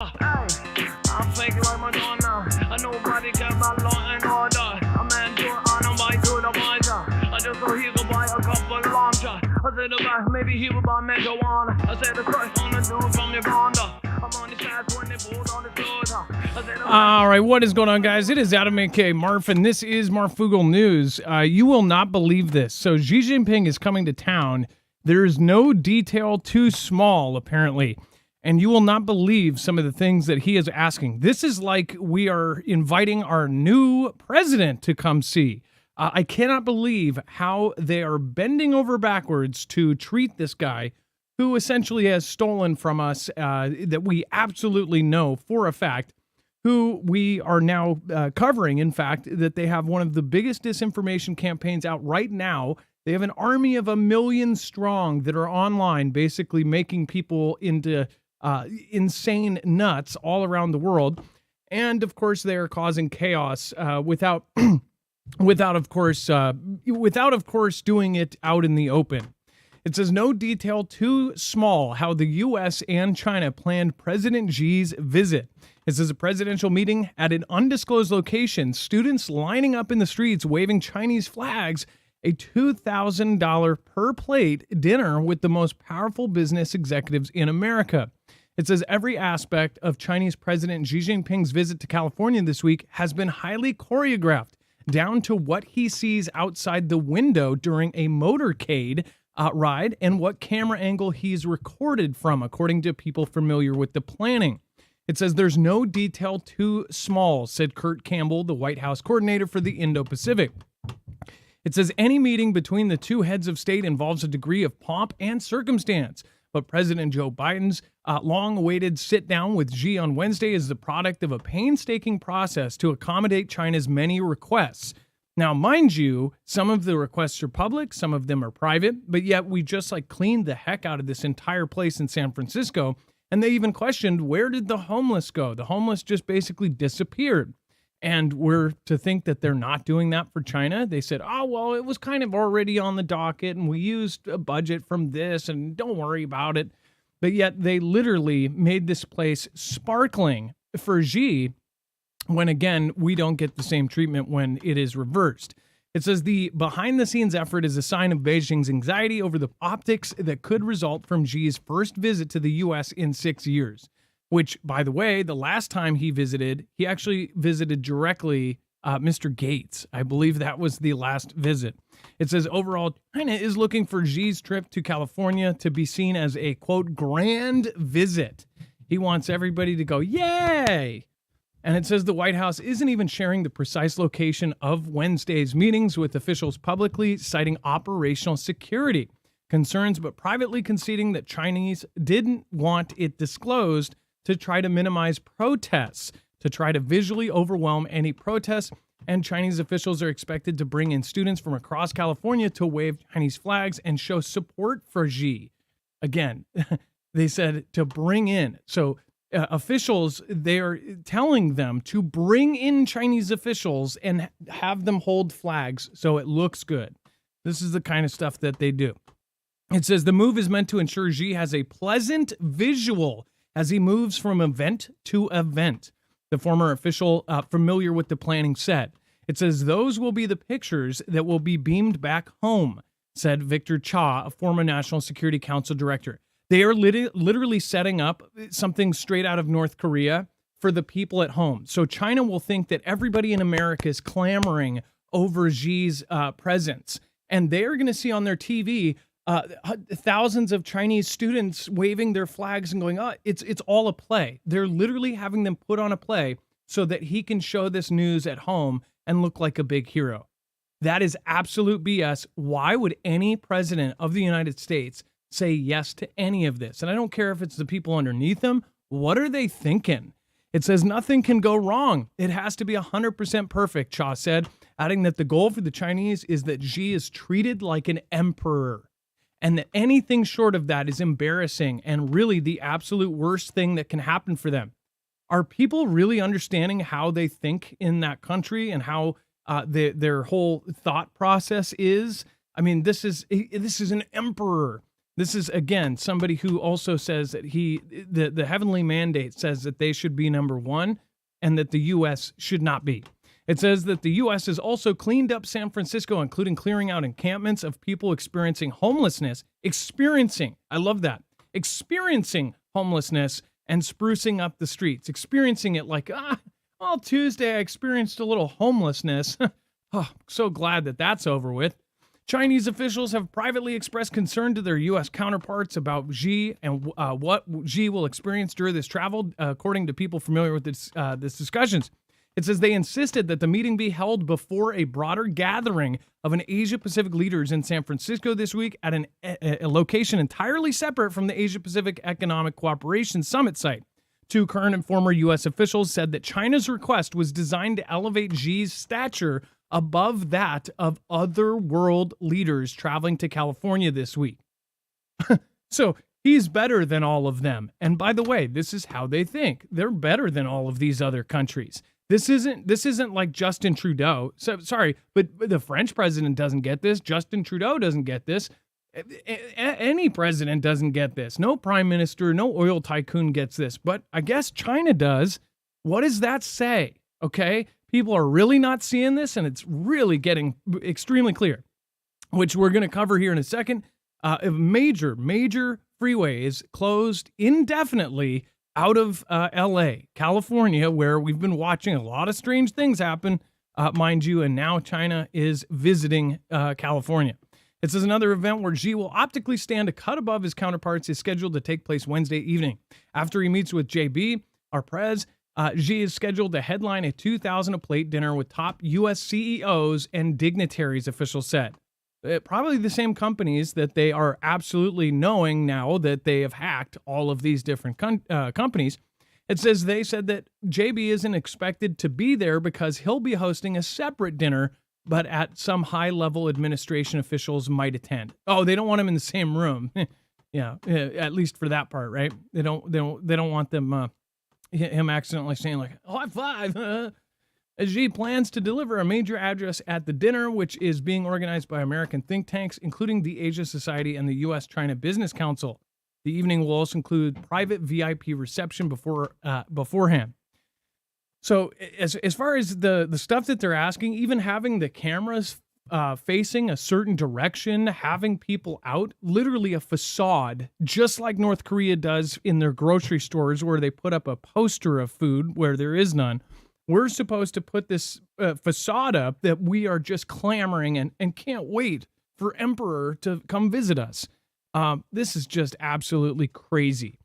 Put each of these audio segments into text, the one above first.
I'm faking like Madonna. Nobody care about law and order. A man to honor by to the visor. I just so he could buy a couple launcher. I said the guy, maybe he would buy marijuana. I said the first on the dude from Uganda. I'm on the side when they pulled on the clothes. All right, what is going on, guys? It is Adam aka Marf, and this is Marfoogle News. You will not believe this. So Xi Jinping is coming to town. There is no detail too small, apparently. And you will not believe some of the things that he is asking. This is like we are inviting our new president to come see. I cannot believe how they are bending over backwards to treat this guy who essentially has stolen from us, that we absolutely know for a fact, who we are now covering, in fact, that they have one of the biggest disinformation campaigns out right now. They have an army of 1 million strong that are online, basically making people into insane nuts all around the world. And of course, they are causing chaos without of course doing it out in the open. It says no detail too small how the U.S. and China planned President Xi's visit. It says a presidential meeting at an undisclosed location, students lining up in the streets waving Chinese flags, a $2,000 per plate dinner with the most powerful business executives in America. It says every aspect of Chinese President Xi Jinping's visit to California this week has been highly choreographed, down to what he sees outside the window during a motorcade ride and what camera angle he's recorded from, according to people familiar with the planning. It says there's no detail too small, said Kurt Campbell, the White House coordinator for the Indo-Pacific. It says any meeting between the two heads of state involves a degree of pomp and circumstance. But President Joe Biden's long-awaited sit-down with Xi on Wednesday is the product of a painstaking process to accommodate China's many requests. Now, mind you, some of the requests are public, some of them are private, but yet we just cleaned the heck out of this entire place in San Francisco, and they even questioned, where did the homeless go? The homeless just basically disappeared. And we're to think that they're not doing that for China. They said, oh, well, it was kind of already on the docket and we used a budget from this and don't worry about it. But yet they literally made this place sparkling for Xi when, again, we don't get the same treatment when it is reversed. It says the behind-the-scenes effort is a sign of Beijing's anxiety over the optics that could result from Xi's first visit to the U.S. in 6 years. Which, by the way, the last time he visited, he actually visited directly Mr. Gates. I believe that was the last visit. It says overall, China is looking for Xi's trip to California to be seen as a, quote, grand visit. He wants everybody to go, yay! And it says the White House isn't even sharing the precise location of Wednesday's meetings with officials publicly, citing operational security concerns, but privately conceding that Chinese didn't want it disclosed to try to minimize protests, to try to visually overwhelm any protests. And Chinese officials are expected to bring in students from across California to wave Chinese flags and show support for Xi. Again, they said to bring in. So officials, they're telling them to bring in Chinese officials and have them hold flags so it looks good. This is the kind of stuff that they do. It says the move is meant to ensure Xi has a pleasant visual as he moves from event to event, the former official familiar with the planning said. It says those will be the pictures that will be beamed back home, said Victor Cha, a former National Security Council director. They are literally setting up something straight out of North Korea for the people at home. So China will think that everybody in America is clamoring over Xi's presence. And they're going to see on their TV thousands of Chinese students waving their flags and going, oh, it's all a play. They're literally having them put on a play so that he can show this news at home and look like a big hero. That is absolute BS. Why would any president of the United States say yes to any of this? And I don't care if it's the people underneath them. What are they thinking? It says nothing can go wrong. It has to be 100% perfect, Cha said, adding that the goal for the Chinese is that Xi is treated like an emperor. And that anything short of that is embarrassing and really the absolute worst thing that can happen for them. Are people really understanding how they think in that country and how their whole thought process is? I mean, this is an emperor. This is, again, somebody who also says that the heavenly mandate says that they should be number one and that the U.S. should not be. It says that the U.S. has also cleaned up San Francisco, including clearing out encampments of people experiencing homelessness, I love that, experiencing homelessness and sprucing up the streets, experiencing it like, well, Tuesday I experienced a little homelessness. Oh, so glad that that's over with. Chinese officials have privately expressed concern to their U.S. counterparts about Xi and what Xi will experience during this travel, according to people familiar with this discussions. It says they insisted that the meeting be held before a broader gathering of an Asia-Pacific leaders in San Francisco this week at a location entirely separate from the Asia-Pacific Economic Cooperation Summit site. Two current and former U.S. officials said that China's request was designed to elevate Xi's stature above that of other world leaders traveling to California this week. So he's better than all of them. And by the way, this is how they think. They're better than all of these other countries. This isn't like Justin Trudeau. So sorry, but the French president doesn't get this. Justin Trudeau doesn't get this. Any president doesn't get this. No prime minister, no oil tycoon gets this. But I guess China does. What does that say? Okay, people are really not seeing this, and it's really getting extremely clear, which we're going to cover here in a second. A major freeway is closed indefinitely out of L.A., California, where we've been watching a lot of strange things happen, mind you, and now China is visiting California. It says another event where Xi will optically stand a cut above his counterparts is scheduled to take place Wednesday evening. After he meets with JB, our prez, Xi is scheduled to headline a 2,000 a plate dinner with top U.S. CEOs and dignitaries, officials said. Probably the same companies that they are absolutely knowing now that they have hacked all of these different companies. It says they said that JB isn't expected to be there because he'll be hosting a separate dinner, but at some high-level administration officials might attend. Oh, they don't want him in the same room. Yeah, at least for that part, right? They don't want them him accidentally saying like high five. Xi plans to deliver a major address at the dinner, which is being organized by American think tanks, including the Asia Society and the U.S.-China Business Council. The evening will also include private VIP reception beforehand. So as far as the stuff that they're asking, even having the cameras facing a certain direction, having people out, literally a facade, just like North Korea does in their grocery stores where they put up a poster of food where there is none. We're supposed to put this facade up that we are just clamoring and can't wait for Emperor to come visit us. This is just absolutely crazy.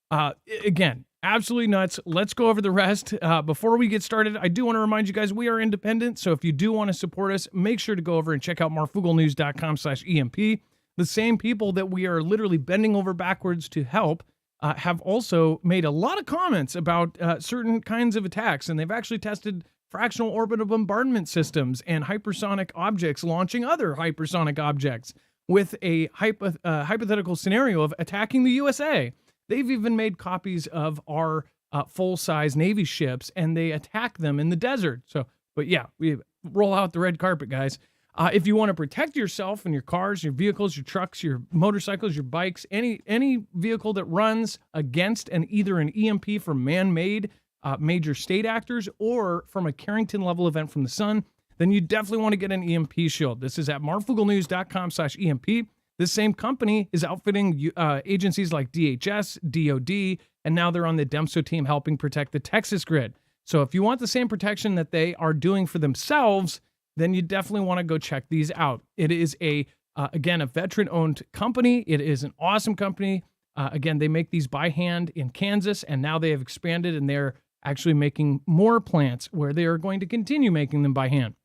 Again, absolutely nuts. Let's go over the rest. Before we get started, I do want to remind you guys, we are independent. So if you do want to support us, make sure to go over and check out marfooglenews.com/EMP. The same people that we are literally bending over backwards to help have also made a lot of comments about certain kinds of attacks, and they've actually tested fractional orbital bombardment systems and hypersonic objects launching other hypersonic objects with a hypothetical scenario of attacking the USA. They've even made copies of our full-size Navy ships, and they attack them in the desert. So, but yeah, we roll out the red carpet, guys. If you want to protect yourself and your cars, your vehicles, your trucks, your motorcycles, your bikes, any vehicle that runs against either an EMP from man-made major state actors or from a Carrington-level event from the sun, then you definitely want to get an EMP Shield. This is at marfooglenews.com/EMP. This same company is outfitting agencies like DHS, DOD, and now they're on the DEMSO team helping protect the Texas grid. So if you want the same protection that they are doing for themselves, then you definitely want to go check these out. It is again, a veteran-owned company. It is an awesome company. Again, they make these by hand in Kansas, and now they have expanded, and they're actually making more plants where they are going to continue making them by hand.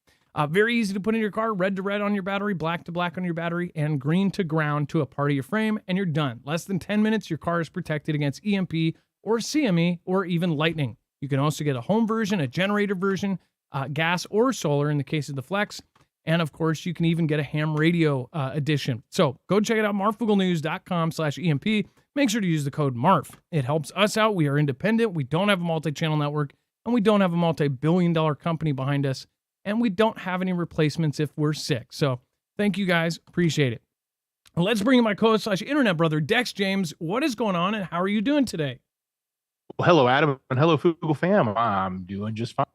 Very easy to put in your car, red to red on your battery, black to black on your battery, and green to ground to a part of your frame, and you're done. Less than 10 minutes, your car is protected against EMP or CME or even lightning. You can also get a home version, a generator version, gas or solar in the case of the Flex. And of course, you can even get a ham radio edition. So go check it out, marfooglenews.com/EMP. Make sure to use the code MARF. It helps us out. We are independent. We don't have a multi-channel network, and we don't have a multi-billion-dollar company behind us, and we don't have any replacements if we're sick. So thank you guys. Appreciate it. Let's bring in my co-host / internet brother, Dex James. What is going on and how are you doing today? Well, hello, Adam, and hello, Fugle fam. I'm doing just fine.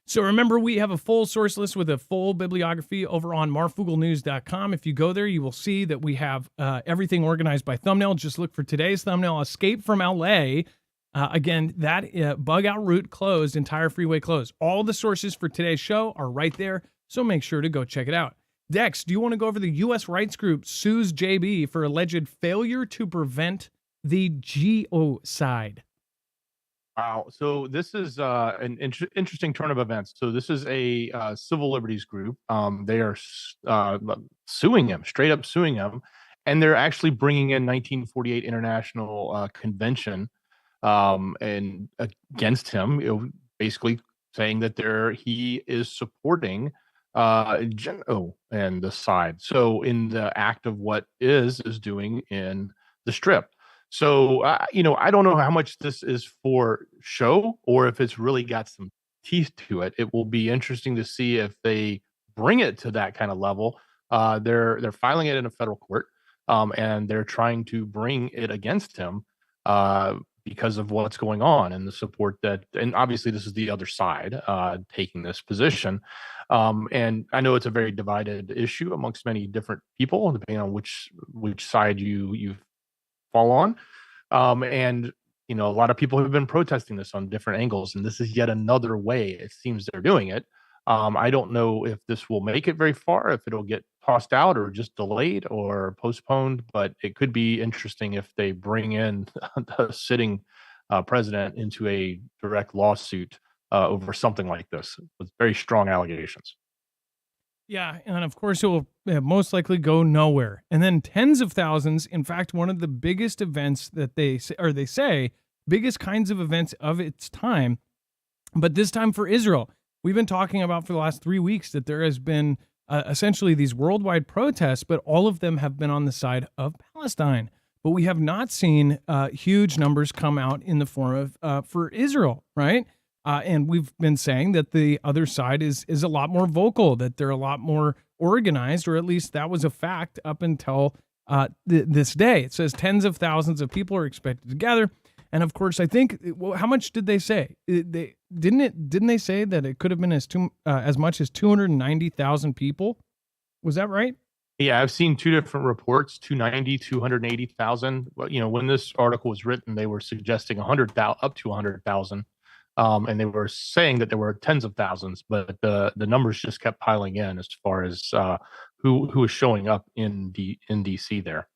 So remember, we have a full source list with a full bibliography over on marfooglenews.com. If you go there, you will see that we have everything organized by thumbnail. Just look for today's thumbnail, Escape from LA. Again, that Bugout route closed, entire freeway closed. All the sources for today's show are right there, so make sure to go check it out. Dex, do you want to go over the U.S. rights group sues JB for alleged failure to prevent the genocide? Wow. So this is an interesting turn of events. So this is a civil liberties group. They are suing him, straight up suing him, and they're actually bringing in 1948 International Convention and against him, basically saying that he is supporting Geno and the side. So in the act of what is doing in the strip. So, I don't know how much this is for show or if it's really got some teeth to it. It will be interesting to see if they bring it to that kind of level. They're filing it in a federal court, and they're trying to bring it against him because of what's going on and the support and obviously this is the other side taking this position. And I know it's a very divided issue amongst many different people, depending on which side you fall on. And a lot of people have been protesting this on different angles, and this is yet another way it seems they're doing it. I don't know if this will make it very far, if it'll get tossed out or just delayed or postponed, but it could be interesting if they bring in the sitting president into a direct lawsuit over something like this with very strong allegations. Yeah, and of course it will most likely go nowhere. And then tens of thousands, in fact, one of the biggest events that they say, biggest kinds of events of its time, but this time for Israel. We've been talking about for the last 3 weeks that there has been essentially these worldwide protests, but all of them have been on the side of Palestine. But we have not seen huge numbers come out in the form of for Israel, right? And we've been saying that the other side is a lot more vocal, that they're a lot more organized, or at least that was a fact up until this day. It says tens of thousands of people are expected to gather. And of course, I think, how much did they say? Didn't they say that it could have been as much as 290,000 people? Was that right? Yeah, I've seen two different reports, 290, 280,000. When this article was written, they were suggesting 100,000 up to 100,000. And they were saying that there were tens of thousands, but the numbers just kept piling in as far as who was showing up in DC there.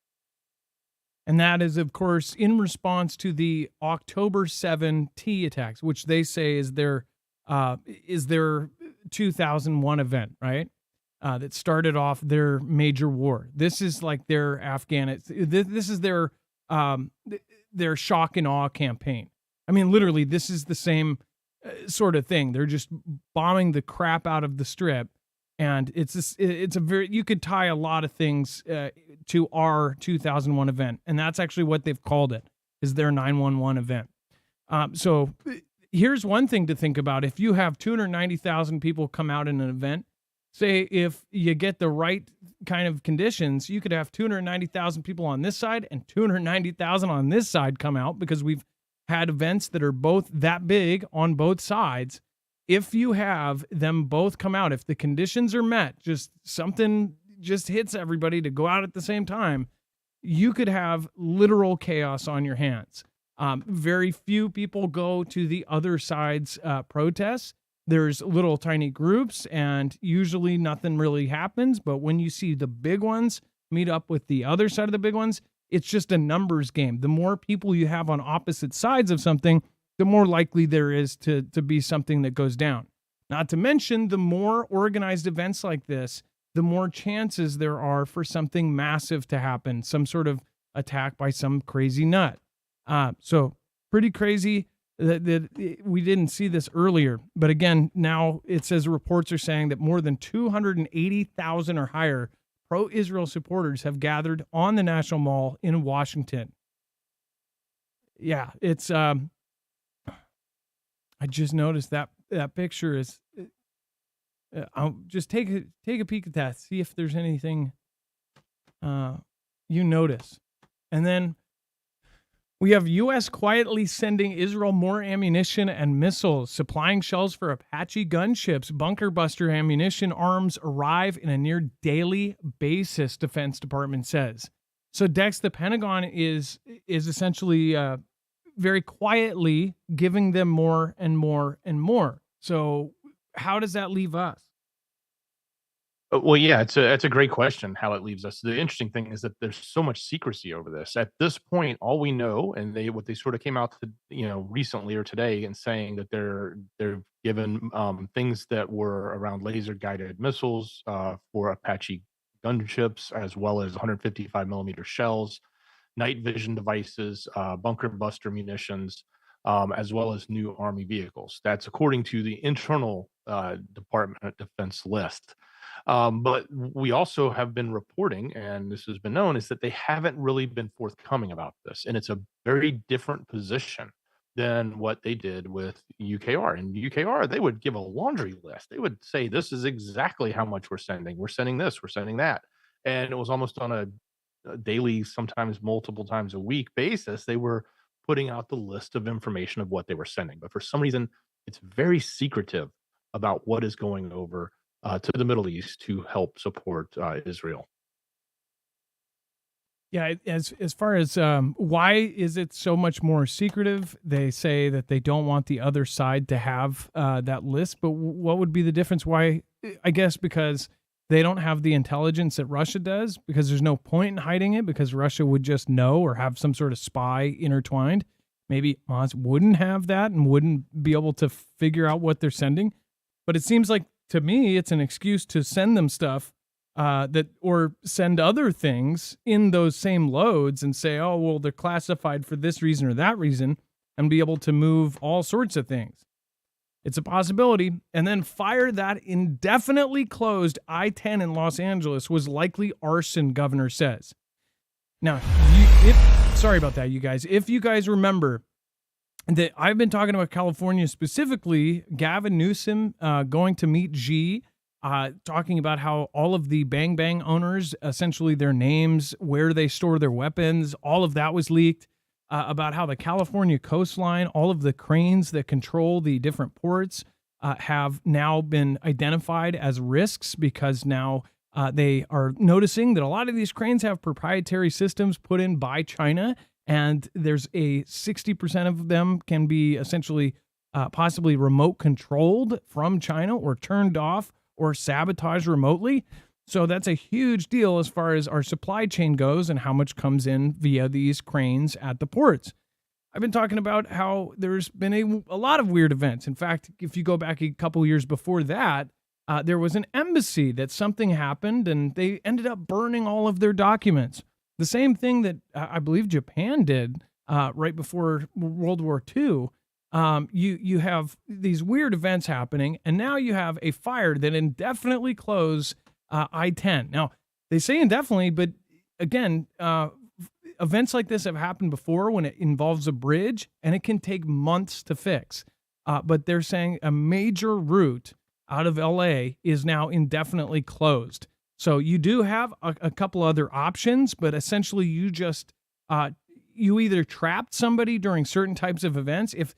And that is, of course, in response to the October 7 T attacks, which they say is their 2001 event, right? That started off their major war. This is like their this is their shock and awe campaign. I mean, literally, this is the same sort of thing. They're just bombing the crap out of the strip. And you could tie a lot of things to our 2001 event. And that's actually what they've called it, is their 9/11 event. So here's one thing to think about. If you have 290,000 people come out in an event, say if you get the right kind of conditions, you could have 290,000 people on this side and 290,000 on this side come out, because we've had events that are both that big on both sides. If you have them both come out, if the conditions are met, just something just hits everybody to go out at the same time, you could have literal chaos on your hands. Very few people go to the other side's protests. There's little tiny groups, and usually nothing really happens. But when you see the big ones meet up with the other side of the big ones, it's just a numbers game. The more people you have on opposite sides of something, the more likely there is to be something that goes down. Not to mention, the more organized events like this, the more chances there are for something massive to happen, some sort of attack by some crazy nut. So pretty crazy that we didn't see this earlier. But again, now it says reports are saying that more than 280,000 or higher pro-Israel supporters have gathered on the National Mall in Washington. Yeah, it's I just noticed that picture is I'll just take a peek at that, see if there's anything you notice. And then we have U.S. quietly sending Israel more ammunition and missiles, supplying shells for Apache gunships, bunker buster ammunition, arms arrive in a near daily basis, Defense Department says. So, Dex, the Pentagon is essentially very quietly giving them more and more and more. So, how does that leave us? Well, yeah, it's a great question how it leaves us. The interesting thing is that there's so much secrecy over this. At this point, all we know, and what they sort of came out to, recently or today, and saying that they're given things that were around laser guided missiles for Apache gunships, as well as 155 millimeter shells, night vision devices, bunker buster munitions, as well as new Army vehicles. That's according to the internal Department of Defense list. But we also have been reporting, and this has been known, is that they haven't really been forthcoming about this. And it's a very different position than what they did with UKR. And UKR, they would give a laundry list. They would say, this is exactly how much we're sending. We're sending this, we're sending that. And it was almost on a daily, sometimes multiple times a week basis. They were putting out the list of information of what they were sending. But for some reason, it's very secretive about what is going over to the Middle East to help support Israel. Yeah, as far as why is it so much more secretive? They say that they don't want the other side to have that list, but what would be the difference? Why? I guess because they don't have the intelligence that Russia does, because there's no point in hiding it, because Russia would just know or have some sort of spy intertwined. Maybe Moss wouldn't have that and wouldn't be able to figure out what they're sending. But it seems like, to me, it's an excuse to send them stuff or send other things in those same loads and say, oh, well, they're classified for this reason or that reason, and be able to move all sorts of things. It's a possibility. And then fire that indefinitely closed I-10 in Los Angeles was likely arson, governor says. Now, sorry about that, you guys. If you guys remember, that I've been talking about California specifically, Gavin Newsom going to meet Xi, talking about how all of the Bang Bang owners, essentially their names, where they store their weapons, all of that was leaked, about how the California coastline, all of the cranes that control the different ports have now been identified as risks, because now they are noticing that a lot of these cranes have proprietary systems put in by China. And there's a 60% of them can be essentially possibly remote controlled from China or turned off or sabotaged remotely. So that's a huge deal as far as our supply chain goes and how much comes in via these cranes at the ports. I've been talking about how there's been a lot of weird events. In fact, if you go back a couple years before that, there was an embassy that something happened and they ended up burning all of their documents. The same thing that I believe Japan did right before World War II. You have these weird events happening, and now you have a fire that indefinitely closed I-10. Now, they say indefinitely, but again, events like this have happened before when it involves a bridge, and it can take months to fix. But they're saying a major route out of LA is now indefinitely closed. So you do have a couple other options, but essentially you just you either trapped somebody during certain types of events. If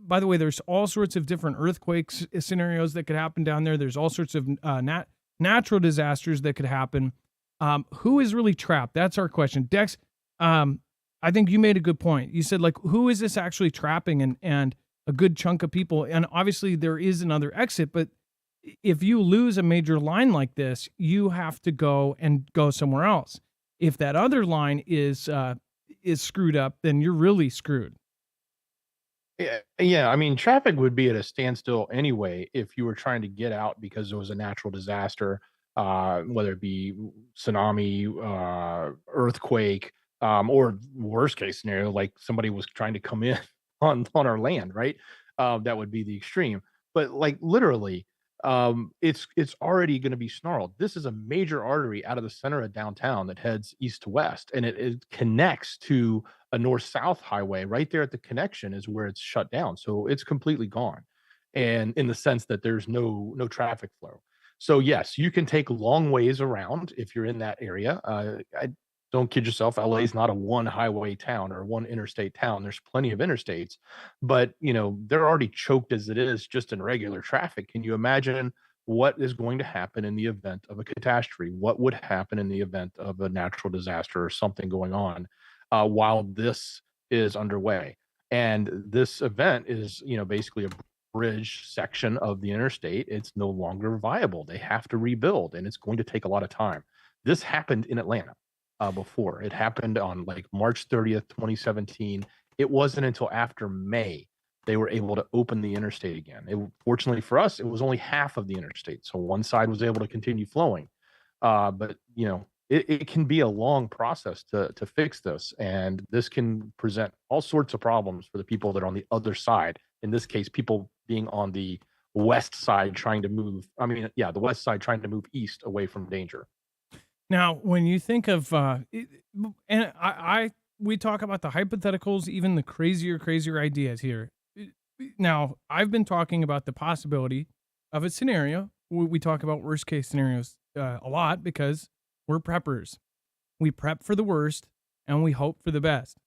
by the way, there's all sorts of different earthquakes scenarios that could happen down there. There's all sorts of natural disasters that could happen. Who is really trapped? That's our question. Dex, I think you made a good point. You said, like, who is this actually trapping? And a good chunk of people. And obviously there is another exit, but if you lose a major line like this, you have to go somewhere else. If that other line is screwed up, then you're really screwed. Yeah. I mean, traffic would be at a standstill anyway if you were trying to get out because there was a natural disaster, whether it be tsunami, earthquake, or worst case scenario, like somebody was trying to come in on our land, right? That would be the extreme. But like literally, it's already going to be snarled. This is a major artery out of the center of downtown that heads east to west, and it connects to a north-south highway. Right there at the connection is where it's shut down, so it's completely gone. And in the sense that there's no traffic flow. So yes, you can take long ways around if you're in that area. Don't kid yourself. LA is not a one highway town or one interstate town. There's plenty of interstates, but they're already choked as it is just in regular traffic. Can you imagine what is going to happen in the event of a catastrophe? What would happen in the event of a natural disaster or something going on while this is underway? And this event is, basically a bridge section of the interstate. It's no longer viable. They have to rebuild, and it's going to take a lot of time. This happened in Atlanta before. It happened on like March 30th, 2017. It wasn't until after May they were able to open the interstate again. Fortunately for us, it was only half of the interstate. So one side was able to continue flowing. But it can be a long process to fix this. And this can present all sorts of problems for the people that are on the other side. In this case, people being on the west side trying to move. The west side trying to move east away from danger. Now, when you think of, we talk about the hypotheticals, even the crazier ideas here. Now, I've been talking about the possibility of a scenario. We talk about worst case scenarios a lot because we're preppers. We prep for the worst and we hope for the best.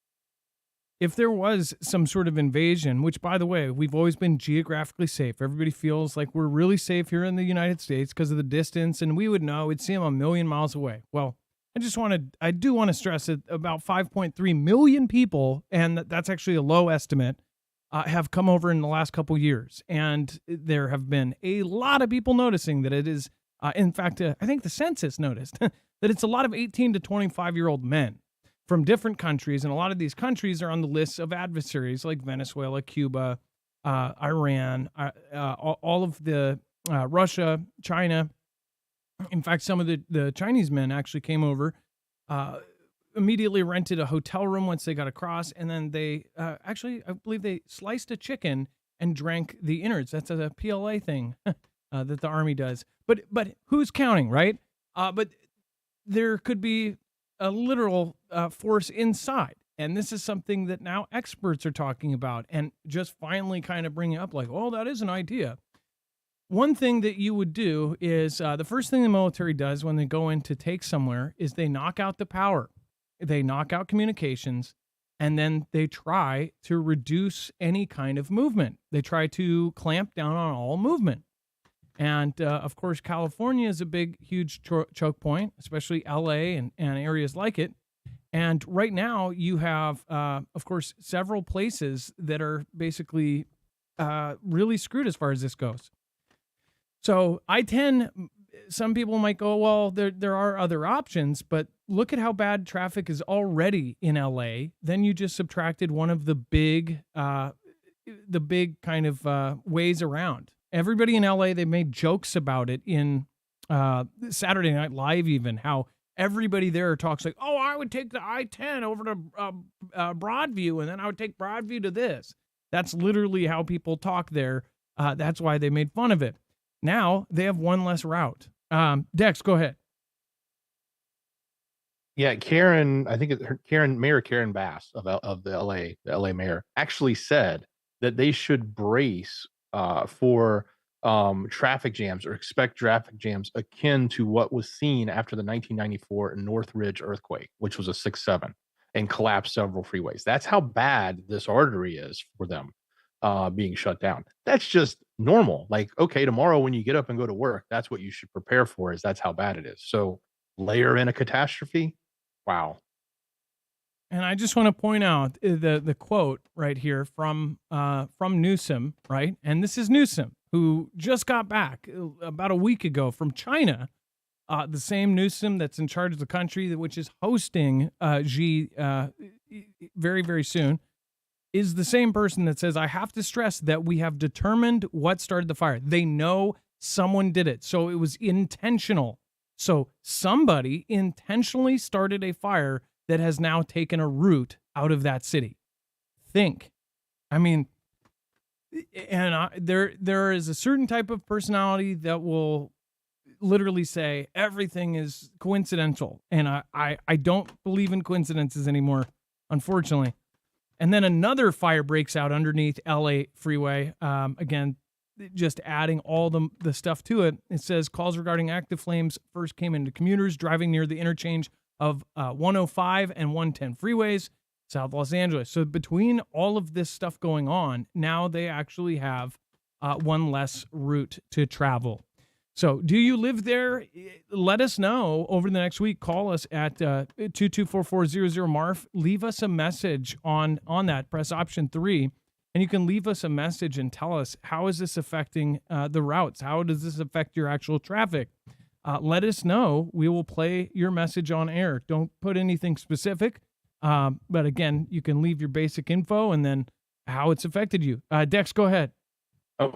If there was some sort of invasion, which, by the way, we've always been geographically safe. Everybody feels like we're really safe here in the United States because of the distance, and we would know, we'd see them a million miles away. Well, I do want to stress that about 5.3 million people, and that's actually a low estimate, have come over in the last couple years. And there have been a lot of people noticing that it is, in fact, I think the census noticed that it's a lot of 18 to 25-year-old men from different countries, and a lot of these countries are on the list of adversaries like Venezuela, Cuba, Iran, all of the Russia, China. In fact, some of the Chinese men actually came over, immediately rented a hotel room once they got across, and then they I believe they sliced a chicken and drank the innards. That's a PLA thing that the Army does. But who's counting, right? But there could be a literal force inside. And this is something that now experts are talking about and just finally kind of bringing up like, oh, that is an idea. One thing that you would do is the first thing the military does when they go in to take somewhere is they knock out the power. They knock out communications, and then they try to reduce any kind of movement. They try to clamp down on all movement. And, of course, California is a big, huge choke point, especially LA and areas like it. And right now you have, of course, several places that are basically really screwed as far as this goes. So I-10, some people might go, well, there are other options, but look at how bad traffic is already in LA. Then you just subtracted one of the big kind of ways around. Everybody in LA, they made jokes about it in Saturday Night Live, even how everybody there talks like, oh, I would take the I-10 over to Broadview, and then I would take Broadview to this. That's literally how people talk there. That's why they made fun of it. Now they have one less route. Dex, go ahead. Yeah, I think Mayor Karen Bass of the LA mayor actually said that they should brace for traffic jams or expect traffic jams akin to what was seen after the 1994 Northridge earthquake, which was a 6.7 and collapsed several freeways. That's how bad this artery is for them being shut down. That's just normal. Like, okay, tomorrow when you get up and go to work, that's what you should prepare for, is that's how bad it is. So layer in a catastrophe. Wow. And I just want to point out the quote right here from Newsom, right? And this is Newsom, who just got back about a week ago from China. The same Newsom that's in charge of the country, which is hosting Xi very, very soon, is the same person that says, I have to stress that we have determined what started the fire. They know someone did it. So it was intentional. So somebody intentionally started a fire that has now taken a route out of that city. Think. I mean, and there is a certain type of personality that will literally say everything is coincidental. And I don't believe in coincidences anymore, unfortunately. And then another fire breaks out underneath LA Freeway. Again, just adding all the stuff to it. It says calls regarding active flames first came into commuters driving near the interchange of 105 and 110 freeways, South Los Angeles. So between all of this stuff going on, now they actually have one less route to travel. So do you live there? Let us know over the next week. Call us at 224-400-MARF. Leave us a message on that. Press option 3, and you can leave us a message and tell us, how is this affecting the routes? How does this affect your actual traffic? Let us know. We will play your message on air. Don't put anything specific. But again, you can leave your basic info and then how it's affected you. Dex, go ahead.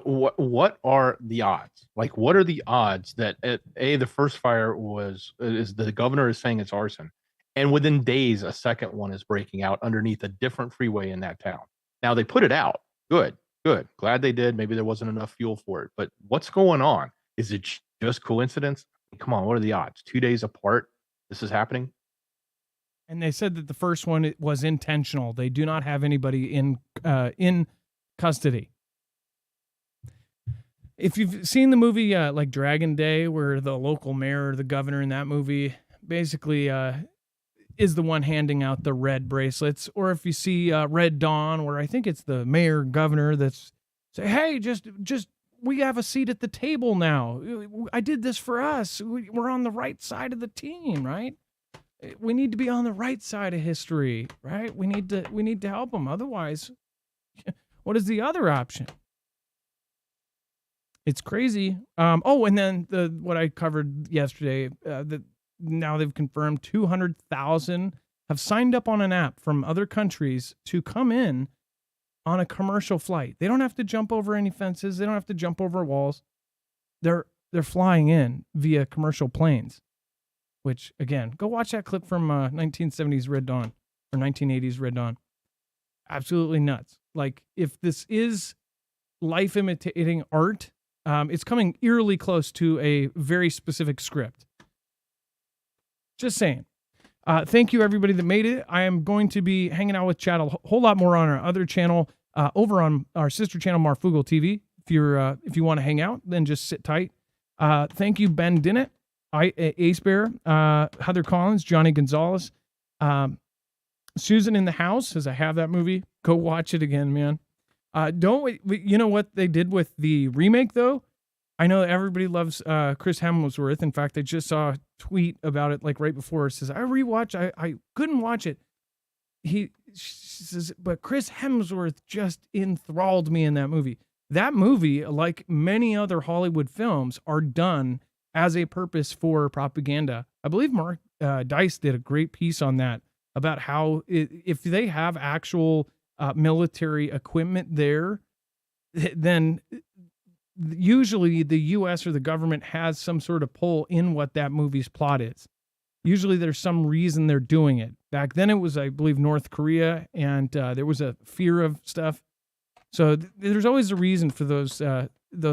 What are the odds? Like, what are the odds that the first fire is the governor is saying it's arson, and within days a second one is breaking out underneath a different freeway in that town? Now they put it out. Good. Glad they did. Maybe there wasn't enough fuel for it, but what's going on? Is it just coincidence? Come on, what are the odds? 2 days apart, this is happening. And they said that the first one was intentional. They do not have anybody in custody. If you've seen the movie like Dragon Day, where the local mayor or the governor in that movie basically is the one handing out the red bracelets, or if you see Red Dawn, where I think it's the mayor governor that's say, hey, just we have a seat at the table now. I did this for us. We're on the right side of the team, right? We need to be on the right side of history, right? We need to help them. Otherwise, what is the other option? It's crazy. And then what I covered yesterday, that now they've confirmed 200,000 have signed up on an app from other countries to come in on a commercial flight. They don't have to jump over any fences. They don't have to jump over walls. They're flying in via commercial planes, which, again, go watch that clip from 1970s Red Dawn or 1980s Red Dawn. Absolutely nuts. Like, if this is life imitating art, it's coming eerily close to a very specific script. Just saying. Thank you, everybody that made it. I am going to be hanging out with Chad a whole lot more on our other channel, over on our sister channel, Marfoogle TV. If you want to hang out, then just sit tight. Thank you, Ben Dinnett, Ace Bear, Heather Collins, Johnny Gonzalez, Susan in the House says, I have that movie. Go watch it again, man. You know what they did with the remake, though? I know everybody loves Chris Hemsworth. In fact, I just saw a tweet about it like right before. It says, I couldn't watch it. She says, but Chris Hemsworth just enthralled me in that movie. That movie, like many other Hollywood films, are done as a purpose for propaganda. I believe Mark Dice did a great piece on that, about how if they have actual military equipment there, then usually the U.S. or the government has some sort of pull in what that movie's plot is. Usually there's some reason they're doing it. Back then it was, I believe, North Korea, and there was a fear of stuff. So there's always a reason for those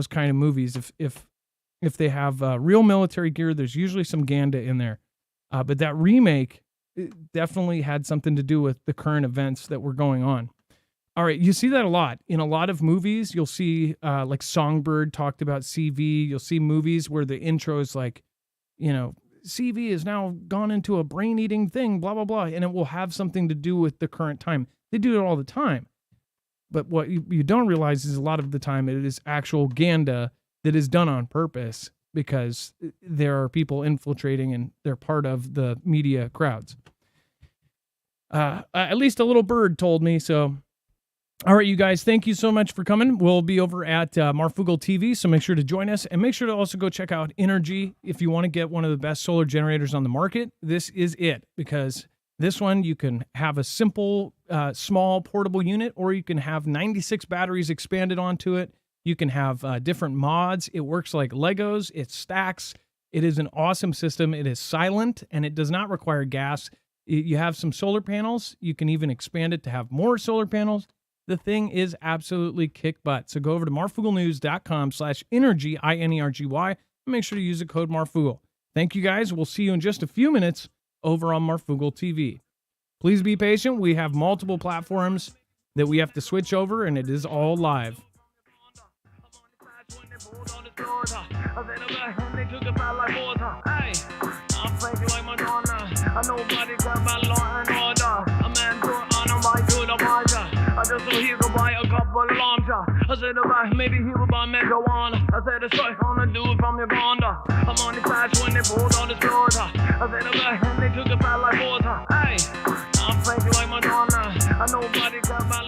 kind of movies. If they have real military gear, there's usually some Ganda in there. But that remake definitely had something to do with the current events that were going on. All right, you see that a lot. In a lot of movies, you'll see, like Songbird talked about CV. You'll see movies where the intro is like, CV has now gone into a brain-eating thing, blah, blah, blah, and it will have something to do with the current time. They do it all the time. But what you don't realize is a lot of the time it is actual Ganda that is done on purpose, because there are people infiltrating and they're part of the media crowds. At least a little bird told me so. All right, you guys, thank you so much for coming. We'll be over at Marfoogle TV, so make sure to join us. And make sure to also go check out Energy if you want to get one of the best solar generators on the market. This is it, because this one, you can have a simple, small, portable unit, or you can have 96 batteries expanded onto it. You can have different mods. It works like Legos. It stacks. It is an awesome system. It is silent, and it does not require gas. You have some solar panels. You can even expand it to have more solar panels. The thing is absolutely kick butt. So go over to marfooglenews.com/energy, INERGY, and make sure to use the code Marfoogle. Thank you, guys. We'll see you in just a few minutes over on Marfoogle TV. Please be patient. We have multiple platforms that we have to switch over, and it is all live. I fake it like Madonna. Nobody got my law and order. A man put on a bike to the miser. Just so he could buy a couple of arms. I said about maybe he would buy marijuana. I said a straight on a dude from Uganda. I'm on the flash when they pulled on his clothes. I said about and they took it fat like water. Hey, I'm Frankie like Madonna. Nobody got my